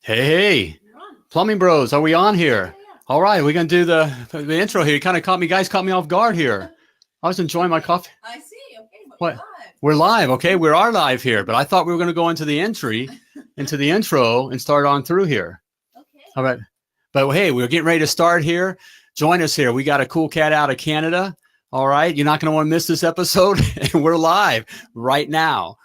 Hey, Plumbing Bros, are we on here? All right, we're going to do the intro here. You kind of caught me off guard here. I was enjoying my coffee. I see. Okay, but What? We're live. Okay, we are live here, but I thought we were going to go into the intro and start on through here. Okay. All right. But hey, we're getting ready to start here. Join us here. We got a cool cat out of Canada. All right. You're not going to want to miss this episode. And we're live right now.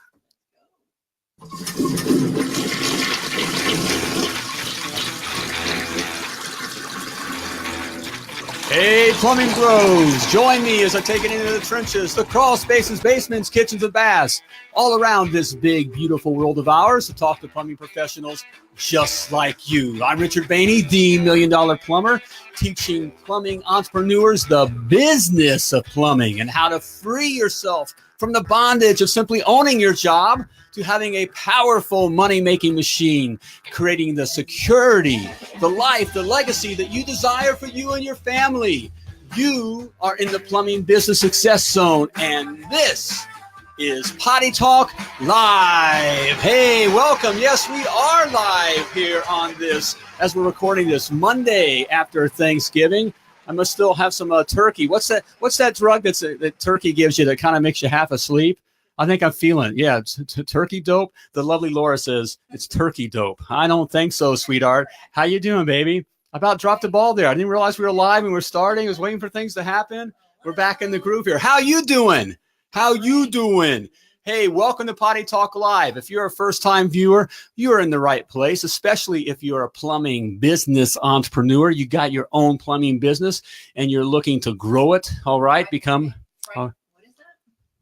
Hey, Plumbing Bros, join me as I take it into the trenches, the crawl spaces, basements, kitchens, and baths, all around this big, beautiful world of ours to talk to plumbing professionals just like you. I'm Richard Behney, the $1 Million Plumber, teaching plumbing entrepreneurs the business of plumbing and how to free yourself from the bondage of simply owning your job to having a powerful money-making machine, creating the security, the life, the legacy that you desire for you and your family. You are in the plumbing business success zone, and this is Potty Talk Live. Hey, welcome. Yes, we are live here on this, as we're recording this Monday after Thanksgiving. I must still have some turkey. What's that drug that turkey gives you that kind of makes you half asleep? I think I'm feeling it. Yeah, it's turkey dope. The lovely Laura says it's turkey dope. I don't think so, sweetheart. How you doing, baby? I about dropped the ball there. I didn't realize we were live and we're starting. I was waiting for things to happen. We're back in the groove here. How you doing? How you doing? Hey, welcome to Potty Talk Live. If you're a first-time viewer, you're in the right place, especially if you're a plumbing business entrepreneur. You got your own plumbing business and you're looking to grow it. All right, become.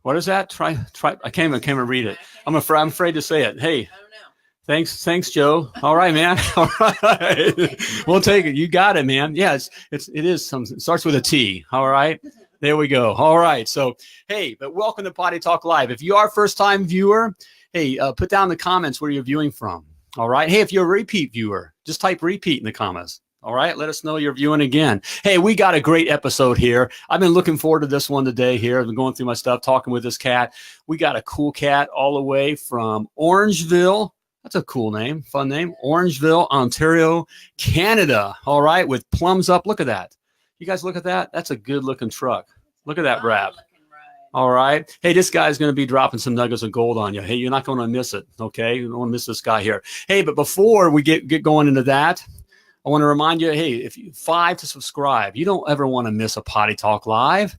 What is that? Try. I can't even read it. I'm afraid to say it. Hey, I don't know. Thanks, Joe. All right, man. All right, we'll take it. You got it, man. Yeah, it is something. It starts with a T. All right. There we go. All right. So, hey, but welcome to Potty Talk Live. If you are a first-time viewer, hey, put down in the comments where you're viewing from. All right. Hey, if you're a repeat viewer, just type repeat in the comments. All right. Let us know you're viewing again. Hey, we got a great episode here. I've been looking forward to this one today here. I've been going through my stuff, talking with this cat. We got a cool cat all the way from Orangeville. That's a cool name, fun name. Orangeville, Ontario, Canada. All right. With Plumms Up. Look at that. You guys look at that. That's a good looking truck. Look at that wrap. All right. Hey, this guy's going to be dropping some nuggets of gold on you. Hey, you're not going to miss it. Okay. You don't want to miss this guy here. Hey, but before we get going into that, I want to remind you, hey, if you 5 to subscribe, you don't ever want to miss a Potty Talk Live.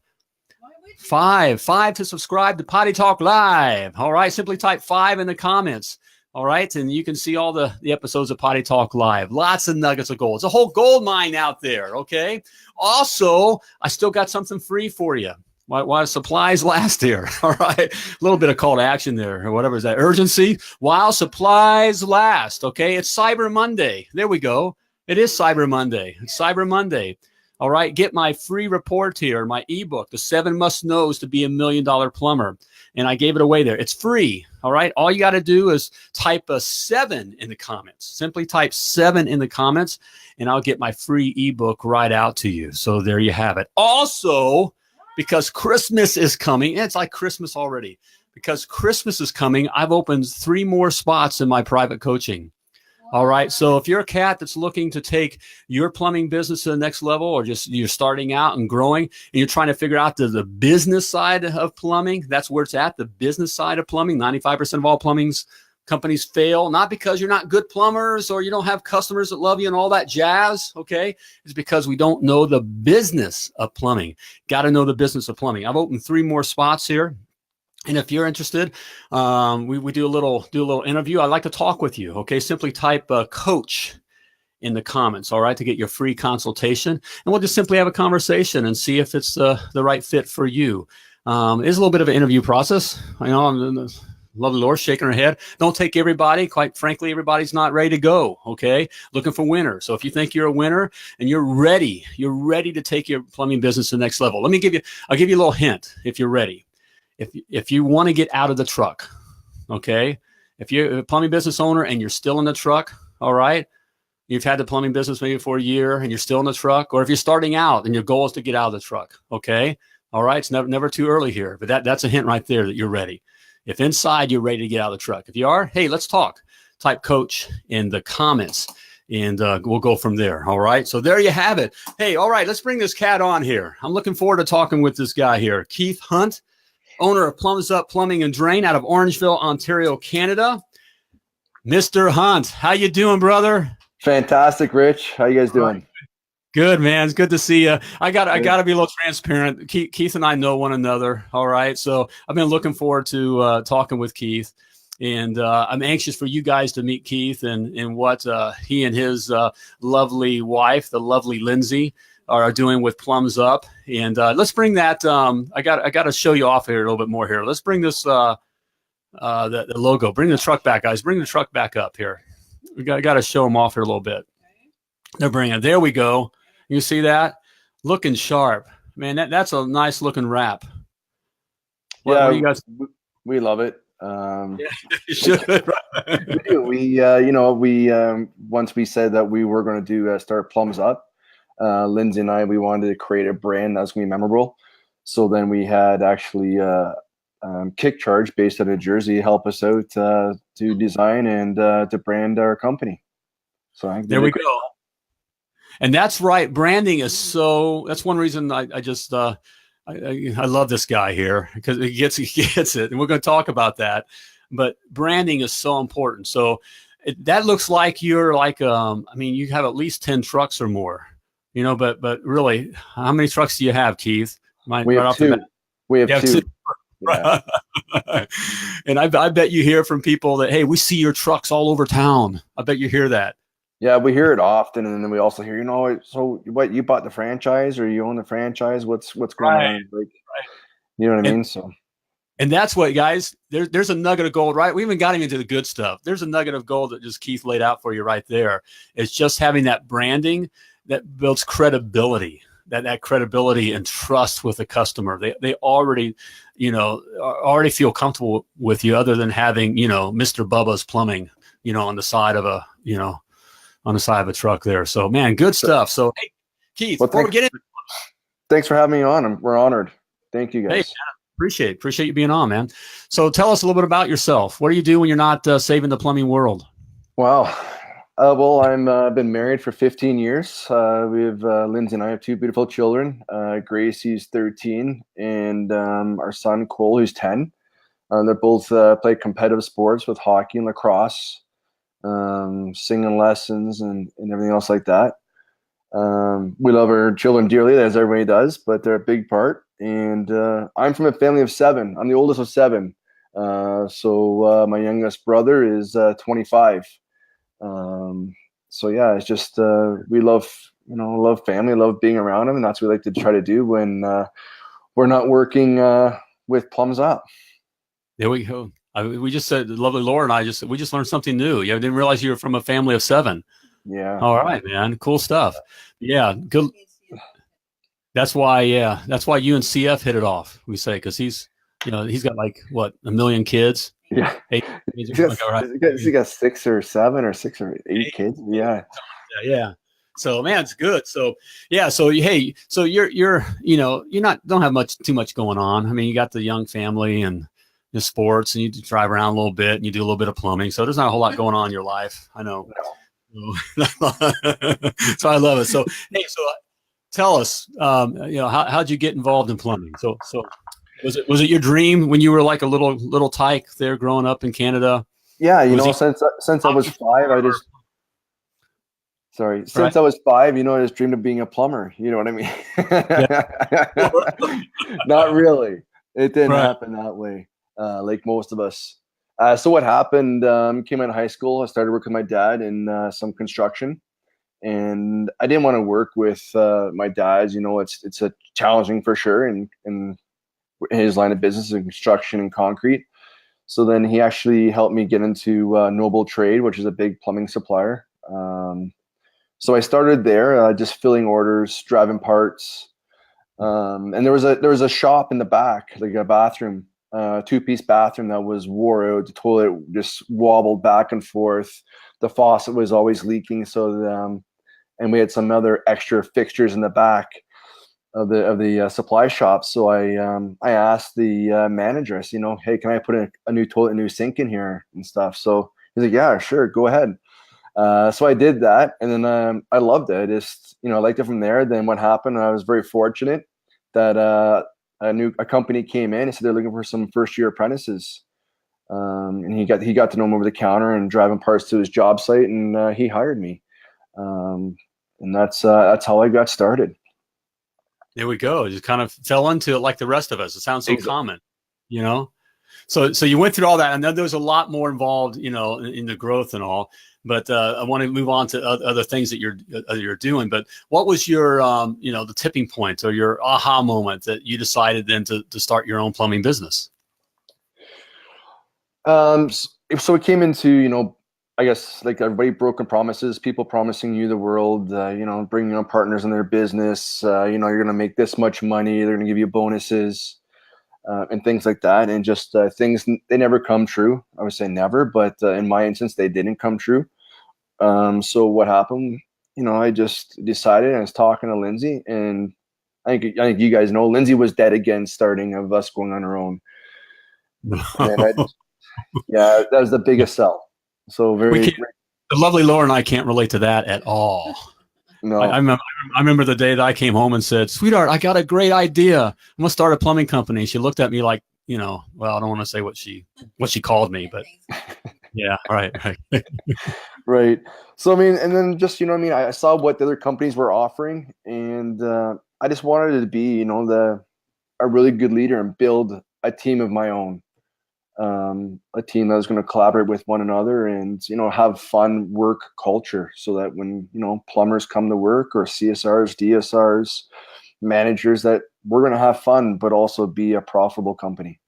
5 to subscribe to Potty Talk Live. All right. Simply type 5 in the comments. All right. And you can see all the episodes of Potty Talk Live. Lots of nuggets of gold. It's a whole gold mine out there. Okay. Also, I still got something free for you. While supplies last here. All right. A little bit of call to action there, or whatever is that. Urgency while supplies last. Okay. It's Cyber Monday. There we go. It is Cyber Monday. It's Cyber Monday. All right. Get my free report here, my ebook, The 7 Must Knows to Be a $1 Million Plumber. And I gave it away there. It's free. All right. All you got to do is type a 7 in the comments. Simply type 7 in the comments, and I'll get my free ebook right out to you. So there you have it. Also, because Christmas is coming, it's like Christmas already. Because Christmas is coming, I've opened 3 more spots in my private coaching. All right. So if you're a cat that's looking to take your plumbing business to the next level, or just you're starting out and growing and you're trying to figure out the business side of plumbing, that's where it's at, the business side of plumbing. 95% of all plumbing companies fail, not because you're not good plumbers or you don't have customers that love you and all that jazz. Okay. It's because we don't know the business of plumbing. Got to know the business of plumbing. I've opened 3 more spots here. And if you're interested, we do a little interview. I'd like to talk with you. Okay, simply type coach in the comments. All right, to get your free consultation, and we'll just simply have a conversation and see if it's the right fit for you. It's a little bit of an interview process. I know lovely Laura shaking her head. Don't take everybody. Quite frankly, everybody's not ready to go. Okay, looking for winners. So if you think you're a winner and you're ready to take your plumbing business to the next level, I'll give you a little hint. If you're ready. If you want to get out of the truck, okay, if you're a plumbing business owner and you're still in the truck, all right, you've had the plumbing business maybe for a year and you're still in the truck, or if you're starting out and your goal is to get out of the truck, okay, all right, it's never too early here, but that's a hint right there that you're ready. If inside you're ready to get out of the truck, if you are, hey, let's talk. type coach in the comments, and we'll go from there. All right. So there you have it. Hey, all right, let's bring this cat on here. I'm looking forward to talking with this guy here, Keith Hunt, owner of Plumms Up Plumbing and Drain out of Orangeville, Ontario, Canada. Mr. Hunt, how you doing, brother? Fantastic, Rich. How you guys doing? Good, man. It's good to see you. I got to be a little transparent. Keith and I know one another. All right. So I've been looking forward to talking with Keith, and I'm anxious for you guys to meet Keith and what he and his lovely wife, the lovely Lindsay, are doing with Plumms Up. And let's bring that. I got to show you off here a little bit more here. Let's bring this the logo. Bring the truck back, guys. Bring the truck back up here. We got to show them off here a little bit. They're bringing it. There we go. You see that? Looking sharp. Man, that's a nice looking wrap. Yeah, what you guys? we love it. Yeah, you should. We do. We once we said that we were going to do start Plumms Up, Lindsay and I, we wanted to create a brand that was going to be memorable. So then we had actually Kick Charge based out of Jersey help us out to design and to brand our company. So there we go. And that's right. Branding is that's one reason I love this guy here, because he gets it. And we're going to talk about that. But branding is so important. So that looks like you're like, you have at least 10 trucks or more, but really, how many trucks do you have, Keith? We have two. We have two. Yeah. And I bet you hear from people that, hey, we see your trucks all over town. I bet you hear that. Yeah, we hear it often, and then we also hear, so what? You bought the franchise, or you own the franchise? What's going on? Like, you know what I mean? So, and that's what, guys. There's a nugget of gold, right? We even got him into the good stuff. There's a nugget of gold that just Keith laid out for you right there. It's just having that branding that builds credibility. That credibility and trust with the customer. They already, already feel comfortable with you, other than having, Mr. Bubba's Plumbing, on the side of a truck there. So, man, good stuff. So, hey, Keith, before we get in, thanks for having me on. We're honored. Thank you, guys. Hey, appreciate you being on, man. So, tell us a little bit about yourself. What do you do when you're not saving the plumbing world? Wow. Well, I'm been married for 15 years. We have Lindsay and I have two beautiful children. Gracie's 13, and our son Cole, who's 10. They're both play competitive sports with hockey and lacrosse, singing lessons and everything else like that. We love our children dearly, as everybody does, but they're a big part. And I'm from a family of 7. I'm the oldest of 7. So my youngest brother is 25. So yeah, it's just we love family, love being around them, and that's what we like to try to do when we're not working with Plumms Up. There we go. We just said, lovely Laura and I we just learned something new. Yeah, I didn't realize you were from a family of 7. Yeah. All right, man. Cool stuff. Yeah. Good. That's why you and CF hit it off. We say, because he's got like what, 1 million kids. Yeah. He got 6 or 7 or 6 or 8 kids. Yeah. Yeah. So, man, it's good. So, yeah. So, hey, so you're don't have too much going on. I mean, you got the young family and the sports, and you drive around a little bit, and you do a little bit of plumbing. So there's not a whole lot going on in your life. I know. So I love it. So, hey, tell us, how'd you get involved in plumbing? So was it your dream when you were like a little tyke there growing up in Canada? Yeah, since I was 5, I was 5, I just dreamed of being a plumber. You know what I mean? Yeah. Not really. It didn't happen that way, like most of us. So what happened, came out of high school, I started working with my dad in some construction. And I didn't want to work with my dad. It's a challenging for sure in his line of business in construction and concrete. So then he actually helped me get into Noble Trade, which is a big plumbing supplier. So I started there, just filling orders, driving parts. And there was a shop in the back, like a bathroom, 2-piece bathroom that was wore out. The toilet just wobbled back and forth. The faucet was always leaking. So and we had some other extra fixtures in the back of the supply shop. So I asked the manager, I said, hey, can I put a new toilet, a new sink in here and stuff? So He's like, yeah, sure, go ahead. So I did that, and then I loved it. I just, I liked it from there. Then what happened, I was very fortunate that a company came in and said they're looking for some first-year apprentices. And he got to know him over the counter and driving parts to his job site, and he hired me. And that's how I got started. There we go. Just kind of fell into it like the rest of us. It sounds so common, So you went through all that, and then there's a lot more involved, in the growth and all. But I want to move on to other things that you're doing. But what was your, the tipping point or your aha moment that you decided then to start your own plumbing business? So it came into, I guess, like everybody, broken promises, people promising you the world, bringing on partners in their business, you're going to make this much money, they're going to give you bonuses, and things like that. And just things, they never come true. I would say never, but in my instance, they didn't come true. So what happened, I just decided, I was talking to Lindsay, and I think you guys know, Lindsay was dead against starting of us going on our own. And yeah, that was the biggest sell. So the lovely Laura and I can't relate to that at all. No, I remember the day that I came home and said, "Sweetheart, I got a great idea. I'm gonna start a plumbing company." She looked at me like, well, I don't want to say what she called me, but yeah, right. Right. So and then just I saw what the other companies were offering, and I just wanted to be a really good leader and build a team of my own. A team that was going to collaborate with one another and, have fun work culture, so that when, plumbers come to work, or CSRs, DSRs, managers, that we're going to have fun, but also be a profitable company.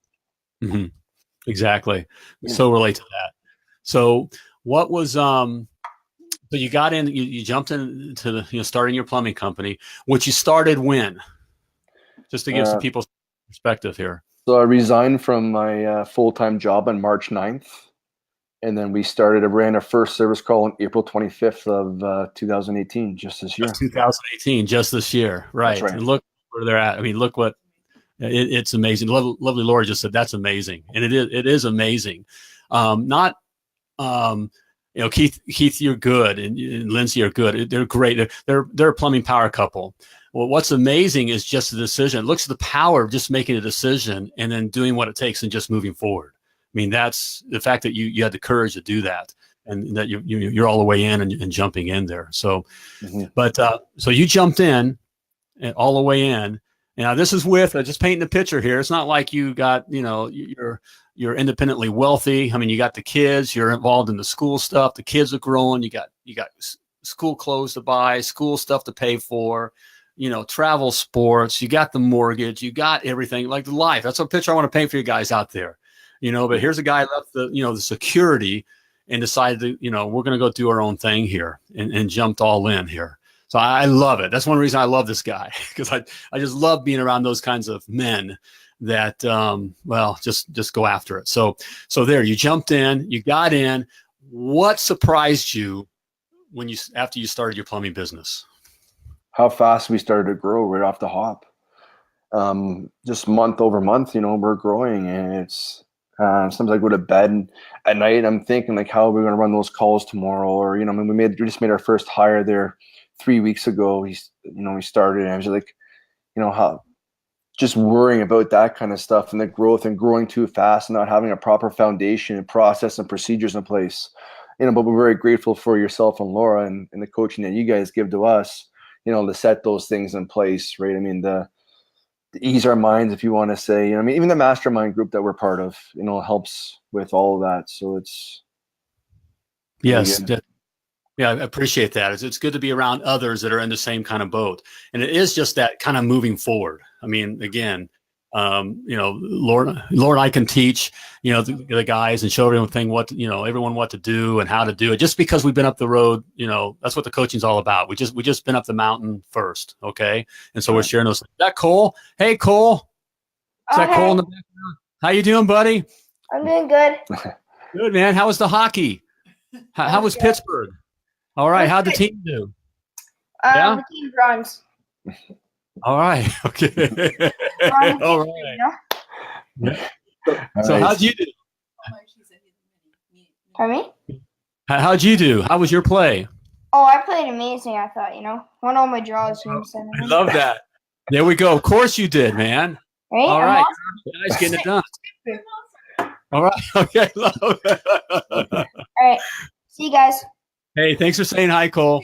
Mm-hmm. Exactly. We so relate to that. So what was, so you got in, you jumped into the, starting your plumbing company, which you started when? Just to give some people perspective here. So I resigned from my full-time job on March 9th. And then we ran our first service call on April 25th of 2018, just this year. 2018, just this year. Right. That's right. And look where they're at. I mean, look what it's amazing. Lovely Laura just said, that's amazing. And it is amazing. Keith, you're good. And Lindsay, you're good. They're great. They're a plumbing power couple. Well, what's amazing is just the decision. It looks at the power of just making a decision and then doing what it takes and just moving forward. I mean, that's the fact that you had the courage to do that, and that you're all the way in and jumping in there. So, but so you jumped in and all the way in. Now this is with just painting the picture here. It's not like you got, you're independently wealthy. I mean, you got the kids, you're involved in the school stuff. The kids are growing. You got school clothes to buy, school stuff to pay for, travel, sports, you got the mortgage, you got everything, like the life. That's a picture I want to paint for you guys out there, but here's a guy left the security and decided to, we're going to go do our own thing here and jumped all in here. So I love it. That's one reason I love this guy, because I just love being around those kinds of men that, just go after it. So there, you jumped in, you got in. What surprised you after you started your plumbing business? How fast we started to grow right off the hop. Just month over month, we're growing, and it's sometimes I go to bed at night and I'm thinking, like, how are we going to run those calls tomorrow? Or, we just made our first hire there 3 weeks ago. We started, and I was like, how just worrying about that kind of stuff and the growth and growing too fast and not having a proper foundation and process and procedures in place. But we're very grateful for yourself and Laura and the coaching that you guys give to us, to set those things in place, right? I mean, to ease our minds, if you want to say, even the mastermind group that we're part of, helps with all of that. So it's. Yes. Yeah, I appreciate that. It's good to be around others that are in the same kind of boat. And it is just that kind of moving forward. I mean, again, Laura and I can teach, the guys and show everyone what to do and how to do it. Just because we've been up the road, that's what the coaching's all about. We just been up the mountain first. Okay. And so we're sharing those. Is that Cole? Hey, Cole. Is that Cole in the background? How you doing, buddy? I'm doing good. Good, man. How was the hockey? How was Pittsburgh? All right. How'd the team do? The team runs. All right. Okay. All right. Yeah. So how'd you do? Pardon me? How'd you do? How was your play? Oh, I played amazing, I thought, Won all my draws. I love that. There we go. Of course you did, man. Right? All I'm right. awesome. Guys, getting it done. All right. Okay. All right. See you guys. Hey, thanks for saying hi, Cole.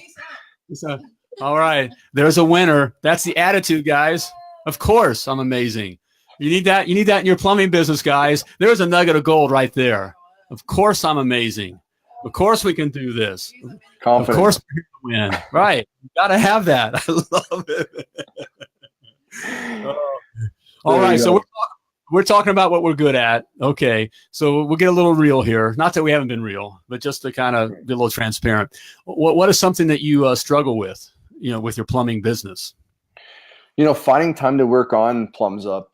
All right. There's a winner. That's the attitude, guys. Of course, I'm amazing. You need that. You need that in your plumbing business, guys. There's a nugget of gold right there. Of course, I'm amazing. Of course, we can do this. Confident. Of course, we can win. Right. You got to have that. I love it. All right. So we're talking about what we're good at. Okay. So we'll get a little real here. Not that we haven't been real, but just to kind of be a little transparent. What is something that you struggle with, with your plumbing business? Finding time to work on Plumms Up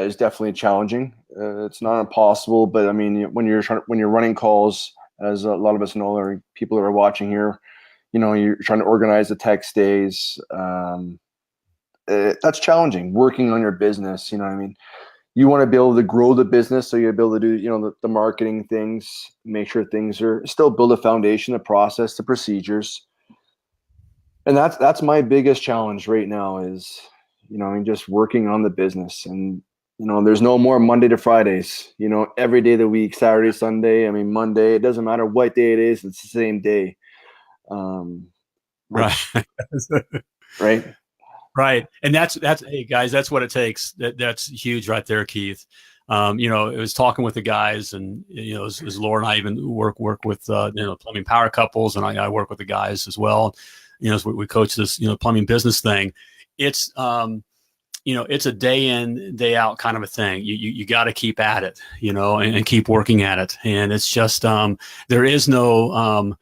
is definitely challenging. It's not impossible, but I mean, when you're running calls, as a lot of us know, or people that are watching here, you're trying to organize the text days. That's challenging. Working on your business, I mean, you want to be able to grow the business, so you're able to do, the marketing things, make sure things are still build a foundation, the process, the procedures, and that's my biggest challenge right now is, just working on the business. And there's no more Monday to Fridays. Every day of the week, Saturday, Sunday. I mean, Monday. It doesn't matter what day it is. It's the same day. Right. Right. Right. And that's hey guys, that's what it takes. That's huge right there, Keith. It was talking with the guys, and as Laura and I even work with plumbing power couples, and I work with the guys as well. As we coach this plumbing business thing. It's it's a day in, day out kind of a thing. You got to keep at it, and keep working at it. And it's just there is no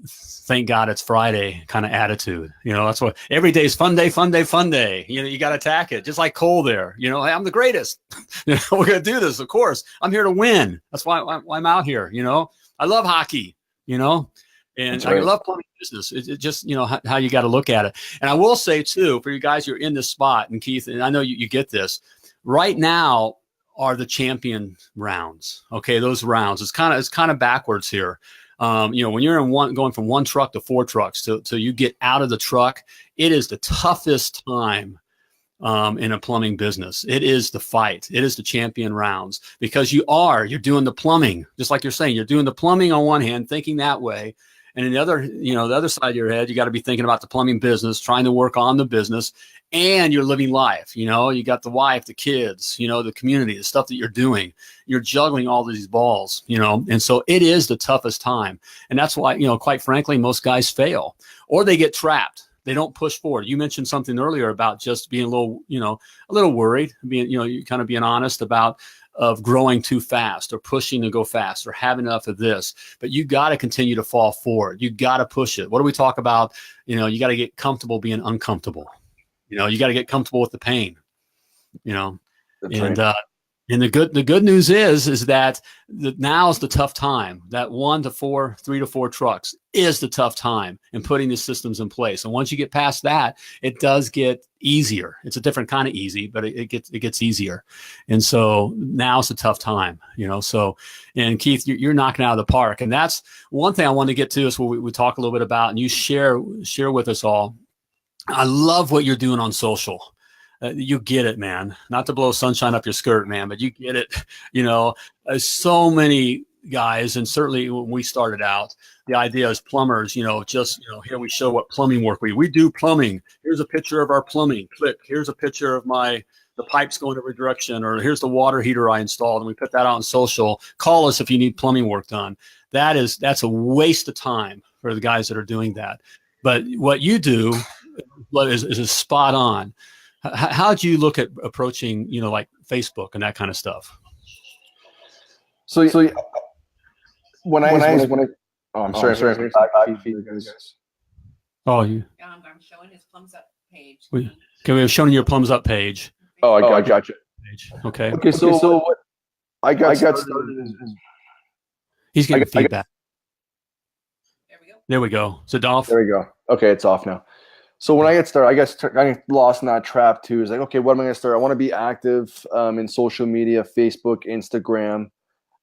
thank God it's Friday kind of attitude. That's what every day is fun day, fun day, fun day. You got to attack it. Just like Cole there, hey, I'm the greatest. We're going to do this. Of course, I'm here to win. That's why I'm out here. I love hockey, and I love plumbing business. It's just, how you got to look at it. And I will say too, for you guys who are in this spot, and Keith, and I know you get this right now are the champion rounds. Okay. Those rounds, it's kind of backwards here. When you're going from one truck to 4 trucks till you get out of the truck, it is the toughest time in a plumbing business. It is the fight. It is the champion rounds, because you're doing the plumbing, just like you're saying, you're doing the plumbing on one hand, thinking that way. And in the other, the other side of your head, you got to be thinking about the plumbing business, trying to work on the business, and you're living life. You got the wife, the kids, the community, the stuff that you're doing. You're juggling all these balls, and so it is the toughest time. And that's why, quite frankly, most guys fail or they get trapped. They don't push forward. You mentioned something earlier about just being a little worried, being, kind of being honest about of growing too fast or pushing to go fast or having enough of this, but you got to continue to fall forward. You got to push it. What do we talk about? You got to get comfortable being uncomfortable. You got to get comfortable with the pain, That's and, right. And the good news is that now is the tough time. That 1 to 4, 3 to 4 trucks is the tough time in putting the systems in place. And once you get past that, it does get easier. It's a different kind of easy, but it gets easier. And so now it's a tough time, So, and Keith, you're knocking out of the park. And that's one thing I wanted to get to is what we talk a little bit about, and you share with us all. I love what you're doing on social. You get it, man. Not to blow sunshine up your skirt, man, but you get it. So many guys, and certainly when we started out, the idea is plumbers, here we show what plumbing work we do plumbing. Here's a picture of our plumbing. Click. Here's a picture of the pipes going every direction, or here's the water heater I installed, and we put that out on social. Call us if you need plumbing work done. That's a waste of time for the guys that are doing that. But what you do is spot on. How do you look at approaching, like Facebook and that kind of stuff? So when I oh, I'm sorry. Oh, you. I'm showing his Plumms Up page. We have shown your Plumms Up page. Oh, I got you. Okay. Okay. So what I got started is he's getting feedback. There we go. So Dolph. There we go. Okay, it's off now. So when I get started, I get lost in that trap too. It's like, okay, what am I going to start? I want to be active in social media, Facebook, Instagram.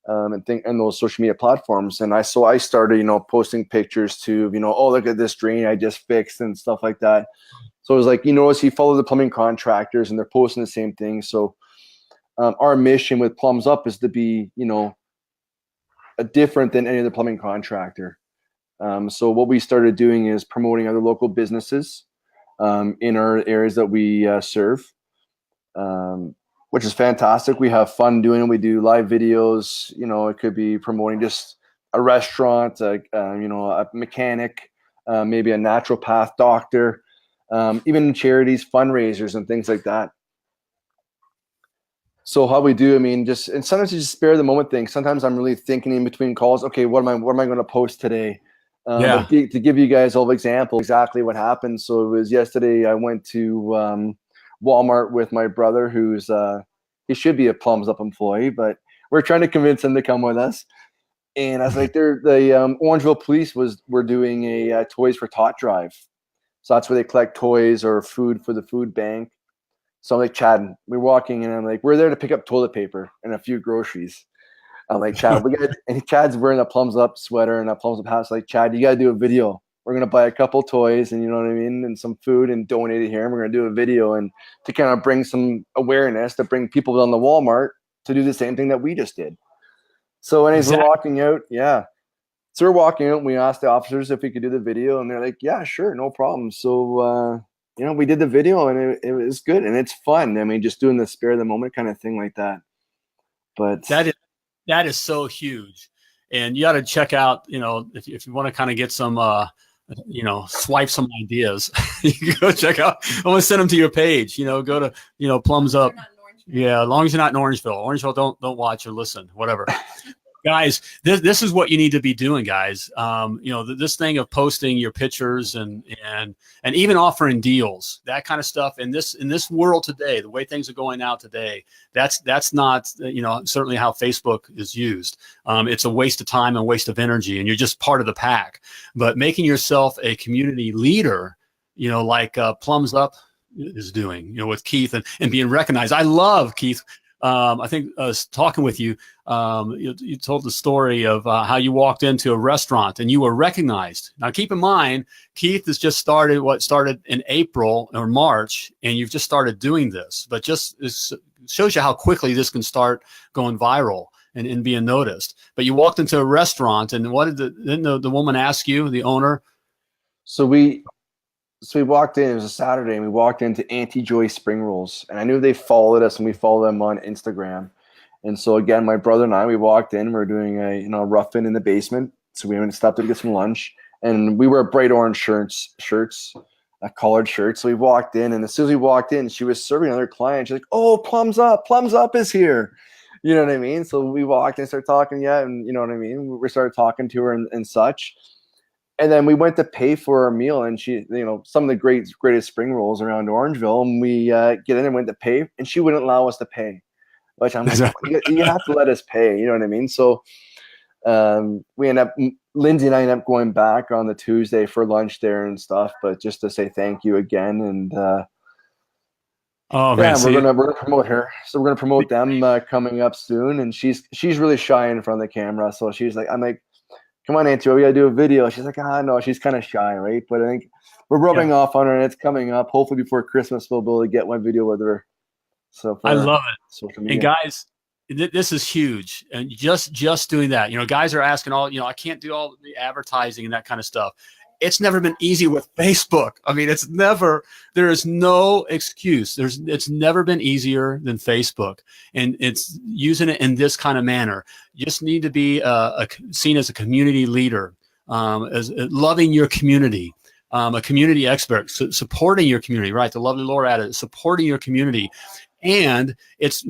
and those social media platforms. And I started, posting pictures to, oh, look at this drain I just fixed and stuff like that. So it was like, as you follow the plumbing contractors and they're posting the same thing. So our mission with Plums Up is to be, different than any other plumbing contractor. So what we started doing is promoting other local businesses in our areas that we serve, which is fantastic. We have fun doing it. We do live videos. It could be promoting just a restaurant, a mechanic, maybe a naturopath doctor, even charities, fundraisers, and things like that. So how we do, and sometimes you just spare the moment thing. Sometimes I'm really thinking in between calls, okay, what am I going to post today? But to give you guys all example exactly what happened. So it was yesterday. I went to Walmart with my brother, who's he should be a Plums Up employee, but we're trying to convince him to come with us. And I was like, the Orangeville police were doing a Toys for Tot drive. So that's where they collect toys or food for the food bank. So I'm like, Chad, we're walking and I'm like, we're there to pick up toilet paper and a few groceries. I'm like, Chad, and Chad's wearing a Plums Up sweater and a Plums Up hat. So like, Chad, you got to do a video. We're going to buy a couple toys and and some food and donate it here. And we're going to do a video and to kind of bring some awareness, to bring people down the Walmart to do the same thing that we just did. So anyways, we're walking out. Yeah. So we're walking out and we asked the officers if we could do the video and they're like, yeah, sure. No problem. So, we did the video and it was good and it's fun. Just doing the spare of the moment kind of thing like that. But that is so huge. And you got to check out, if you want to kind of get some, swipe some ideas, you can go check out. I'm going to send them to your page, go to, Plums Up. Yeah. As long as you're not in Orangeville, don't watch or listen, whatever. Guys, this is what you need to be doing, guys. This thing of posting your pictures and even offering deals, that kind of stuff in this world today, the way things are going out today, that's not, certainly how Facebook is used. It's a waste of time and waste of energy, and you're just part of the pack. But making yourself a community leader, like Plums Up is doing, with Keith and being recognized. I love Keith. I think talking with you, you told the story of how you walked into a restaurant and you were recognized. Now, keep in mind, Keith has just started in April or March, and you've just started doing this. But just it shows you how quickly this can start going viral and being noticed. But you walked into a restaurant, and what didn't the woman ask you, the owner? So we walked in, it was a Saturday, and we walked into Auntie Joy's Spring Rolls. And I knew they followed us, and we followed them on Instagram. And so, again, my brother and I, we walked in. We were doing a rough-in in the basement. So we went and stopped to get some lunch. And we wear bright orange shirts, collared shirts. So we walked in, and as soon as we walked in, she was serving another client. She's like, oh, Plums Up is here. You know what I mean? So we walked in and started talking, and you know what I mean? We started talking to her and such. And then we went to pay for our meal, and she, some of the greatest spring rolls around Orangeville. And we get in and went to pay, and she wouldn't allow us to pay, which I'm like, you have to let us pay. You know what I mean? So Lindsay and I end up going back on the Tuesday for lunch there and stuff, but just to say thank you again. And we're gonna promote her. So we're gonna promote them coming up soon. And she's really shy in front of the camera, so she's like, I'm like, come on, Auntie, we got to do a video. She's like, no, she's kind of shy, right? But I think we're rubbing off on her, and it's coming up. Hopefully before Christmas, we'll be able to get one video with her. So I love it. And guys, this is huge. And just doing that, guys are asking I can't do all the advertising and that kind of stuff. It's never been easy with Facebook. There is no excuse. It's never been easier than Facebook, and it's using it in this kind of manner. You just need to be seen as a community leader, as loving your community, a community expert, supporting your community, right? The lovely Laura added, supporting your community. And it's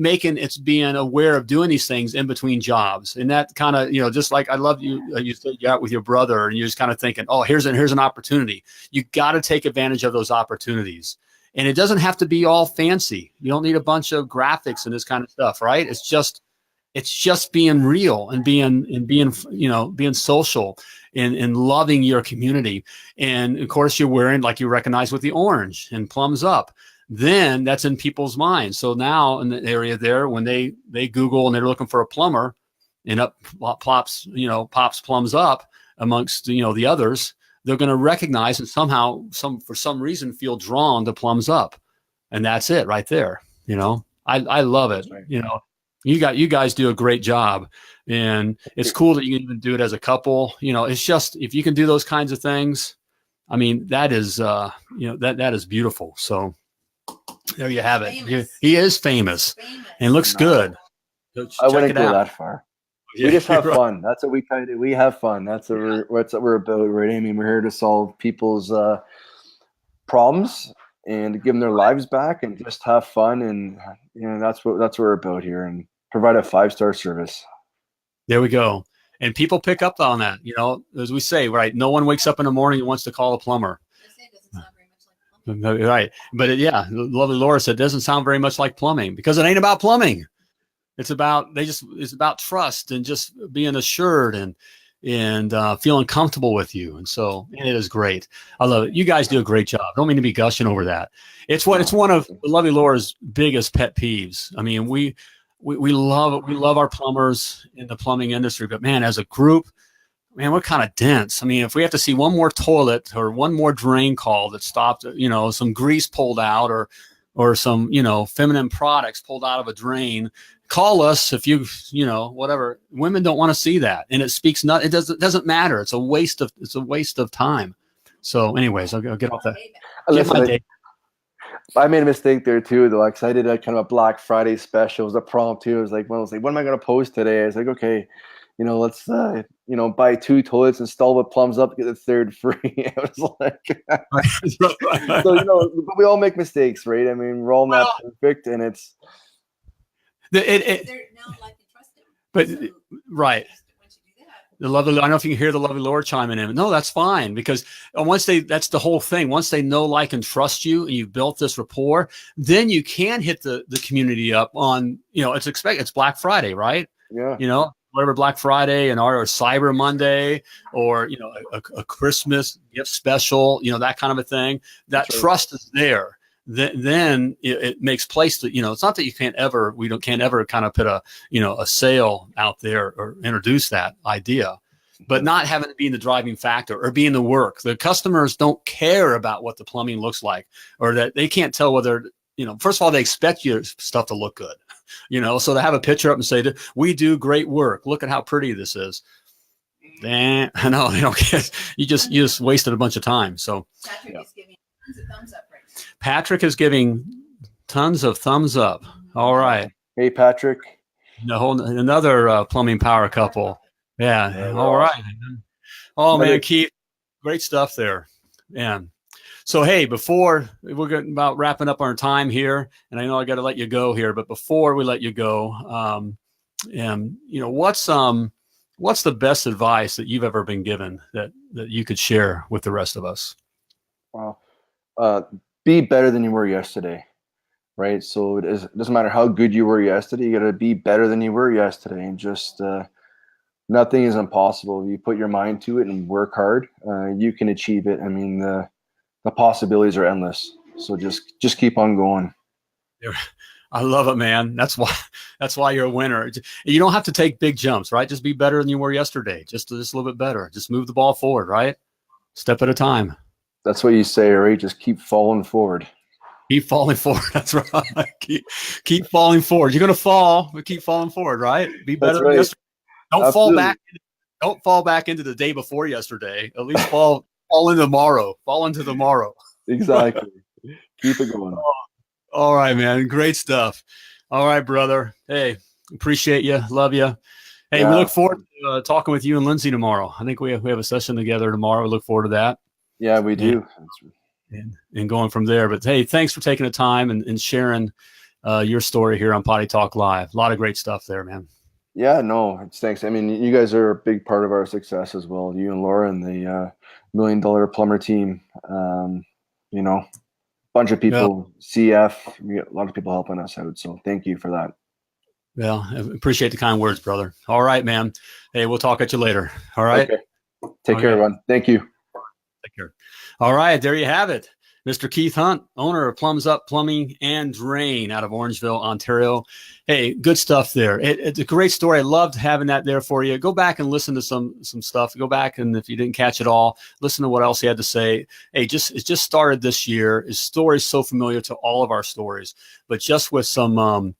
being aware of doing these things in between jobs. And that kind of, just like I love you said you're out with your brother and you're just kind of thinking, oh, here's an opportunity. You got to take advantage of those opportunities. And it doesn't have to be all fancy. You don't need a bunch of graphics and this kind of stuff, right? It's just being real and being social and loving your community. And of course you're wearing, like you recognize with the orange and Plums Up. Then that's in people's minds. So now in the area there, when they Google and they're looking for a plumber, and up pops Plumbs Up amongst, the others, they're going to recognize and somehow for some reason feel drawn to Plumbs Up. And that's it right there. I love it. Right. You guys do a great job, and it's cool that you can even do it as a couple. It's just, if you can do those kinds of things, I mean, that is, that is beautiful. So there you have it. He is famous and looks good. So I wouldn't go that far. We just have fun. That's what we try to do. We have fun. That's what we're about, right? I mean, we're here to solve people's problems and give them their lives back and just have fun. And, that's what we're about here, and provide a 5-star service. There we go. And people pick up on that, as we say, right? No one wakes up in the morning and wants to call a plumber. Right. But lovely Laura said, it doesn't sound very much like plumbing, because it ain't about plumbing. It's about trust and just being assured and feeling comfortable with you. And so it is great. I love it. You guys do a great job. Don't mean to be gushing over that. It's one of lovely Laura's biggest pet peeves. I mean, we love it. We love our plumbers in the plumbing industry, but man, as a group, man, we're kind of dense. I mean, if we have to see one more toilet or one more drain call that stopped, some grease pulled out or some, feminine products pulled out of a drain, call us if whatever. Women don't want to see that. And it doesn't matter. It's a waste of time. So anyways, I'll get off that. Listen, I made a mistake there too, though, because I did a kind of a Black Friday special. It was a prompt too. I was like, what am I going to post today? I was like, okay, let's, buy 2 toilets, install with Plumbs Up, get the 3rd free. I was like, so, we all make mistakes, right? I mean, we're all not perfect, and it's. They're now like trusting. But, right. I don't know if you can hear the lovely Lord chiming in. No, that's fine, because that's the whole thing. Once they know, like, and trust you, and you've built this rapport, then you can hit the community up on, it's Black Friday, right? Yeah. Whatever Black Friday or Cyber Monday, or, a Christmas gift special, that kind of a thing. That trust is there. Then it makes place to, it's not that we can't ever kind of put a sale out there or introduce that idea, but not having to be in the driving factor or be in the work. The customers don't care about what the plumbing looks like, or that they can't tell whether, first of all, they expect your stuff to look good, so to have a picture up and say, we do great work. Look at how pretty this is. I know, you just wasted a bunch of time. So Patrick is giving tons of thumbs up. All right. Hey, Patrick. Another plumbing power couple. Yeah. All right. Oh, man, Keith, great stuff there. Man. So, hey, before we're getting about wrapping up our time here, and I know I got to let you go here, but before we let you go, what's the best advice that you've ever been given that you could share with the rest of us? Wow. Be better than you were yesterday, right? So it doesn't matter how good you were yesterday. You got to be better than you were yesterday, and just nothing is impossible. If you put your mind to it and work hard, you can achieve it. I mean, the possibilities are endless. So just keep on going. I love it, man. That's why you're a winner. You don't have to take big jumps, right? Just be better than you were yesterday. Just a little bit better. Just move the ball forward, right? Step at a time. That's what you say, right? Just keep falling forward. Keep falling forward. That's right. Keep falling forward. You're going to fall, but keep falling forward, right? Be better than yesterday. Don't fall back into the day before yesterday. At least fall into tomorrow. Fall into tomorrow. Exactly. Keep it going. All right, man. Great stuff. All right, brother. Hey, appreciate you. Love you. Hey, we look forward to talking with you and Lindsay tomorrow. I think we have a session together tomorrow. We look forward to that. Yeah, we do. And going from there. But hey, thanks for taking the time and sharing your story here on Potty Talk Live. A lot of great stuff there, man. Yeah, no, thanks. I mean, you guys are a big part of our success as well. You and Laura and the $1 Million Plumber team. Bunch of people, CF, we got a lot of people helping us out. So thank you for that. Well, I appreciate the kind words, brother. All right, man. Hey, we'll talk at you later. All right. Okay. Take care, everyone. Thank you. Take care. All right. There you have it. Mr. Keith Hunt, owner of Plums Up Plumbing and Drain out of Orangeville, Ontario. Hey, good stuff there. It's a great story. I loved having that there for you. Go back and listen to some stuff. Go back, and if you didn't catch it all, listen to what else he had to say. Hey, it just started this year. His story is so familiar to all of our stories, but just with some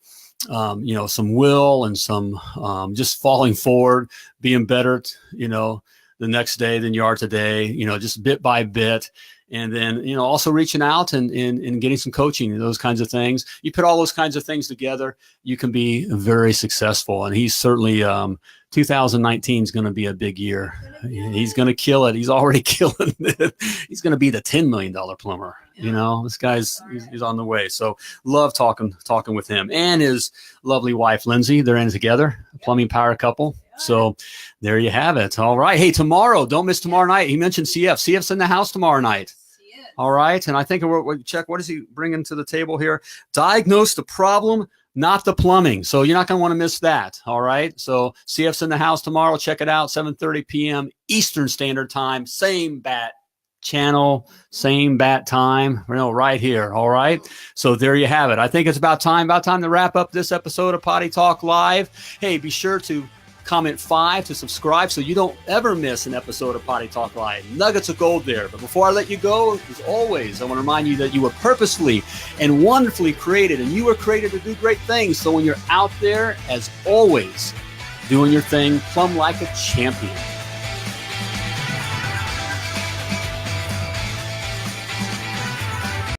some will and some just falling forward, being better, the next day than you are today, just bit by bit. And then, also reaching out and getting some coaching and those kinds of things. You put all those kinds of things together, you can be very successful. And he's certainly 2019 is going to be a big year. He's going to kill it. He's already killing it. He's going to be the $10 million plumber. This guy's he's on the way. So love talking with him and his lovely wife, Lindsay. They're in together, a plumbing power couple. So there you have it. All right. Hey, tomorrow, don't miss tomorrow night. He mentioned CF. CF's in the house tomorrow night. All right. And I think we'll check. What is he bringing to the table here? Diagnose the problem, not the plumbing. So you're not going to want to miss that. All right. So CF's in the house tomorrow. Check it out. 7:30 p.m. Eastern Standard Time. Same bat channel, same bat time, right here. All right. So there you have it. I think it's about time to wrap up this episode of Potty Talk Live. Hey, be sure to comment 5 to subscribe so you don't ever miss an episode of Potty Talk Live. Nuggets of gold there. But before I let you go, as always, I want to remind you that you were purposefully and wonderfully created, and you were created to do great things. So when you're out there, as always, doing your thing, plumb like a champion.